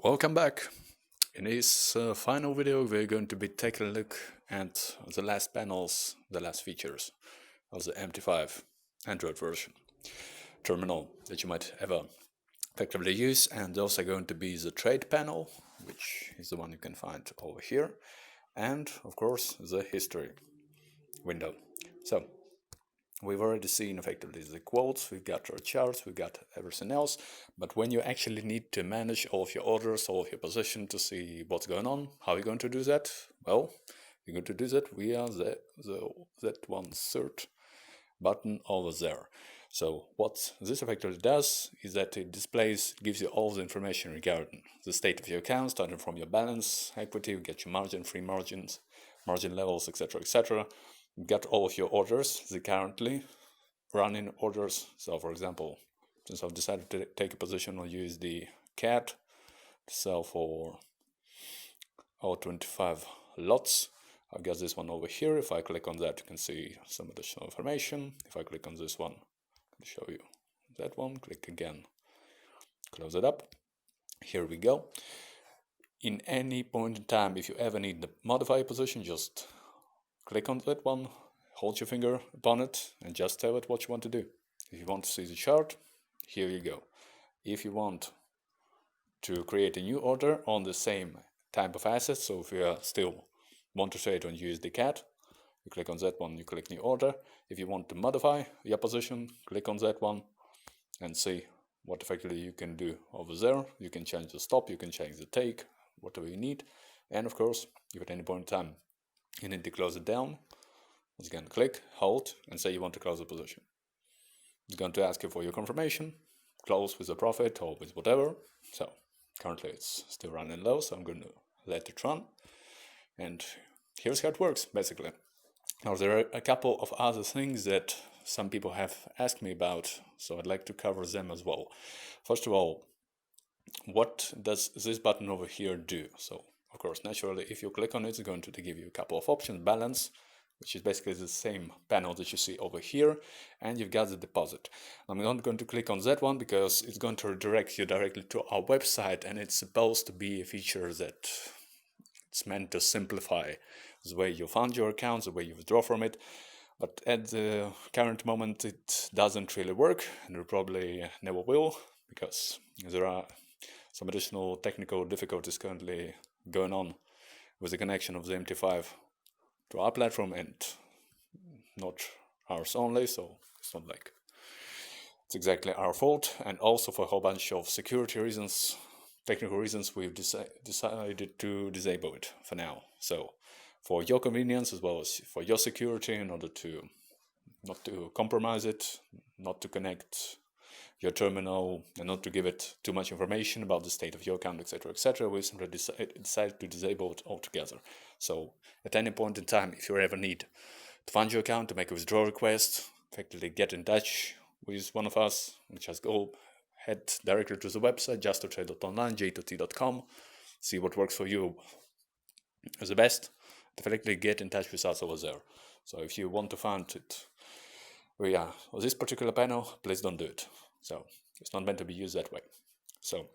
Welcome back. In this final video, we're going to be taking a look at the last panels, the last features of the MT5 Android version terminal that you might ever effectively use, and also going to be the trade panel, which is the one you can find over here, and of course the history window. So we've already seen effectively the quotes, we've got our charts, we've got everything else, but when you actually need to manage all of your orders, all of your position to see what's going on, how are you going to do that? Well, you're going to do that via that one third button over there. So what this effectively does is that it gives you all the information regarding the state of your account, starting from your balance, equity, you get your margin, free margins, margin levels, etc., etc. Get all of your orders, the currently running orders. So for example, since I've decided to take a position on USD CAD to sell for 25 lots, I've got this one over here. If I click on that, you can see some additional information. If I click on this one, I can show you that one. Click again, close it up. Here we go. In any point in time, if you ever need to modify a position, just click on that one, hold your finger upon it, and just tell it what you want to do. If you want to see the chart, here you go. If you want to create a new order on the same type of asset, so if you still want to trade on USD CAD, you click on that one, you click new order. If you want to modify your position, click on that one and see what effectively you can do over there. You can change the stop, you can change the take, whatever you need. And of course, if at any point in time you need to close it down, it's going to click, hold, and say you want to close the position. It's going to ask you for your confirmation, close with a profit or with whatever. So currently it's still running low, so I'm going to let it run. And here's how it works, basically. Now there are a couple of other things that some people have asked me about, so I'd like to cover them as well. First of all, what does this button over here do? So of course, naturally, if you click on it, it's going to give you a couple of options. Balance, which is basically the same panel that you see over here, and you've got the deposit. I'm not going to click on that one because it's going to redirect you directly to our website, and it's supposed to be a feature that it's meant to simplify the way you fund your accounts, the way you withdraw from it. But at the current moment, it doesn't really work, and it probably never will, because there are some additional technical difficulties currently going on with the connection of the MT5 to our platform, and not ours only, so it's not like it's exactly our fault. And also for a whole bunch of security reasons, technical reasons, we've decided to disable it for now. So for your convenience as well as for your security, in order to not to compromise it, not to connect your terminal, and not to give it too much information about the state of your account, etc., we simply decided to disable it altogether. So at any point in time, if you ever need to fund your account, to make a withdrawal request, effectively get in touch with one of us, just go head directly to the website, justtotrade.online, j2t.com, see what works for you as the best, effectively get in touch with us over there. So if you want to fund it via this particular panel, please don't do it. So it's not meant to be used that way. So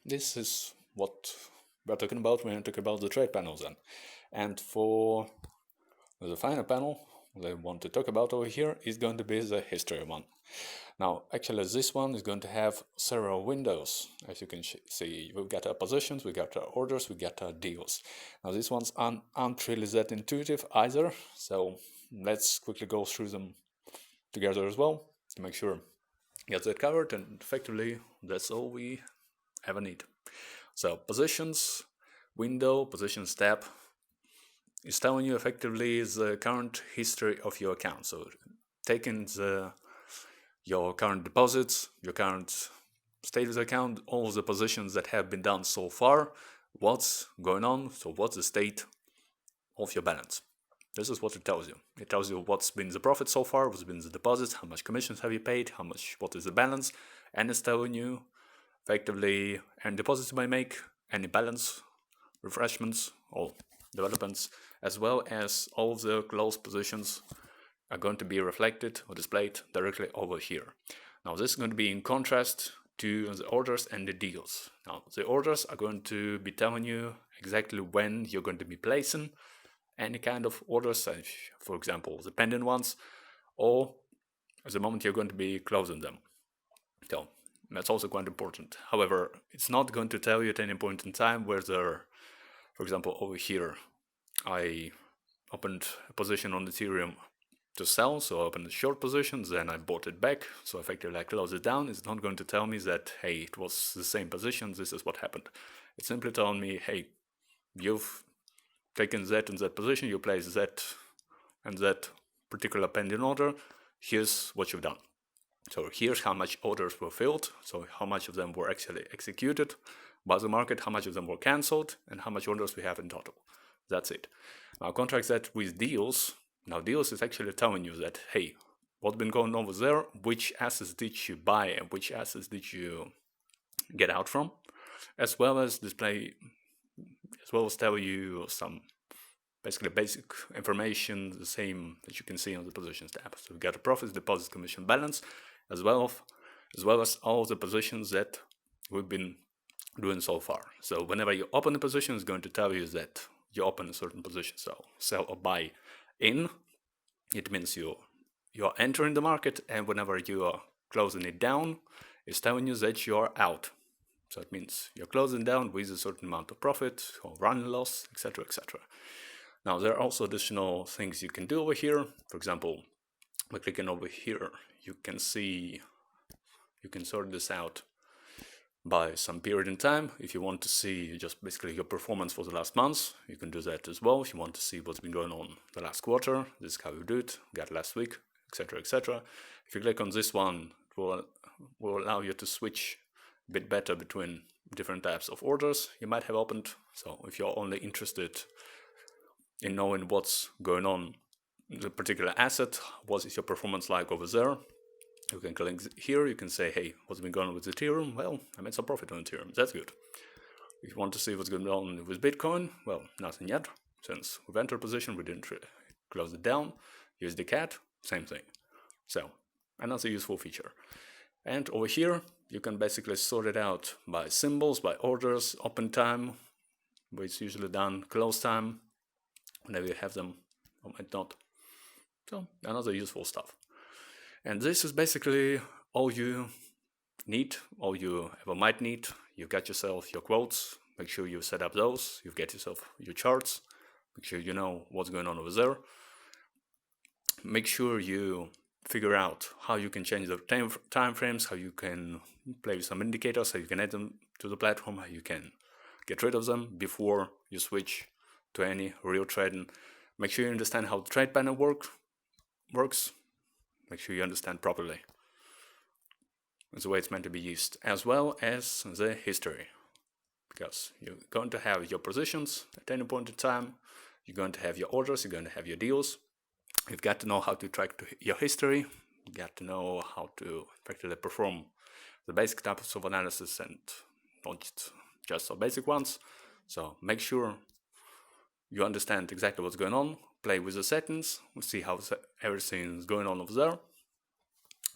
this is what we're talking about when we talk about the trade panels then. And for the final panel that I want to talk about over here is going to be the history one. Now, actually, this one is going to have several windows. As you can see, we've got our positions, we got our orders, we got our deals. Now, these ones aren't really that intuitive either, so let's quickly go through them together as well to make sure you get that covered, and effectively, that's all we ever need. So, positions, window, positions tab is telling you effectively the current history of your account. So, taking your current deposits, your current state of the account, all the positions that have been done so far, what's going on, so what's the state of your balance. This is what it tells you. It tells you what's been the profit so far, what's been the deposits, how much commissions have you paid, what is the balance, and it's telling you effectively any deposits you might make, any balance, refreshments, or developments, as well as all of the closed positions are going to be reflected or displayed directly over here. Now this is going to be in contrast to the orders and the deals. Now, the orders are going to be telling you exactly when you're going to be placing any kind of orders, for example, the pending ones, or the moment you're going to be closing them. So that's also quite important. However, it's not going to tell you at any point in time whether, for example, over here, I opened a position on Ethereum to sell, so I opened a short position, then I bought it back, so effectively I close it down. It's not going to tell me that, hey, it was the same position, this is what happened. It's simply telling me, hey, you've taken that and that position, you place that and that particular pending order, here's what you've done. So here's how much orders were filled, so how much of them were actually executed by the market, how much of them were cancelled, and how much orders we have in total. That's it. Now contrast that with deals. Now deals is actually telling you that, hey, what's been going on over there, which assets did you buy and which assets did you get out from, as well as tell you some basically basic information, the same that you can see on the positions tab. So we got a profits, deposits, commission balance, as well as all the positions that we've been doing so far. So whenever you open a position, it's going to tell you that you open a certain position. So sell or buy in, it means you're entering the market, and whenever you are closing it down, it's telling you that you are out. So it means you're closing down with a certain amount of profit or running loss, etc., etc. Now there are also additional things you can do over here. For example, by clicking over here, you can sort this out by some period in time. If you want to see just basically your performance for the last month, you can do that as well. If you want to see what's been going on the last quarter, this is how you do it, got last week, etc., etc. If you click on this one, it will allow you to switch a bit better between different types of orders you might have opened. So if you're only interested in knowing what's going on in the particular asset, what is your performance like over there, you can click here, you can say, hey, what's been going on with Ethereum? Well, I made some profit on Ethereum, that's good. If you want to see what's going on with Bitcoin, well, nothing yet. Since we've entered position, we didn't close it down. Use the cat, same thing. So, another useful feature. And over here, you can basically sort it out by symbols, by orders, open time, where it's usually done, close time, whenever you have them, or might not. So, another useful stuff. And this is basically all you need, all you ever might need. You've got yourself your quotes, make sure you set up those, you've got yourself your charts, make sure you know what's going on over there. Make sure you figure out how you can change the time frames, how you can play with some indicators, how you can add them to the platform, how you can get rid of them before you switch to any real trading. Make sure you understand how the trade panel works. Make sure you understand properly the way it's meant to be used, as well as the history, because you're going to have your positions at any point in time, you're going to have your orders, you're going to have your deals. You've got to know how to track your history, you've got to know how to effectively perform the basic types of analysis and not just the basic ones. So make sure you understand exactly what's going on, play with the settings, see how everything's going on over there.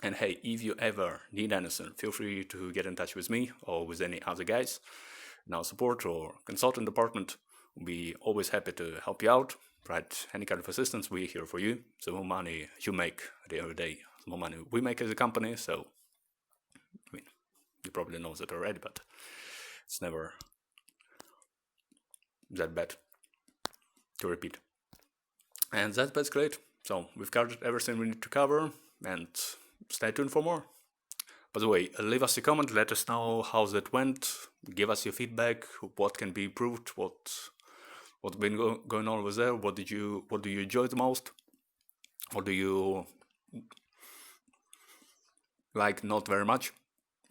And hey, if you ever need anything, feel free to get in touch with me or with any other guys in our support or consultant department. We'll be always happy to help you out, provide any kind of assistance. We're here for you. The more money you make at the end of the day, the more money we make as a company. So, I mean, you probably know that already, but it's never that bad to repeat. And that's basically it. So we've covered everything we need to cover, and stay tuned for more. By the way, leave us a comment, let us know how that went, give us your feedback, what can be improved, what's been going on over there, what do you enjoy the most, what do you like not very much,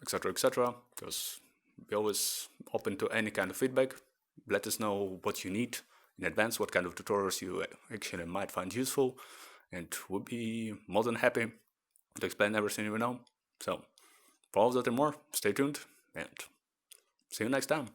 etc., etc. Because we're always open to any kind of feedback. Let us know what you need in advance, what kind of tutorials you actually might find useful, and we'll be more than happy to explain everything you know. So, for all that and more, stay tuned, and see you next time.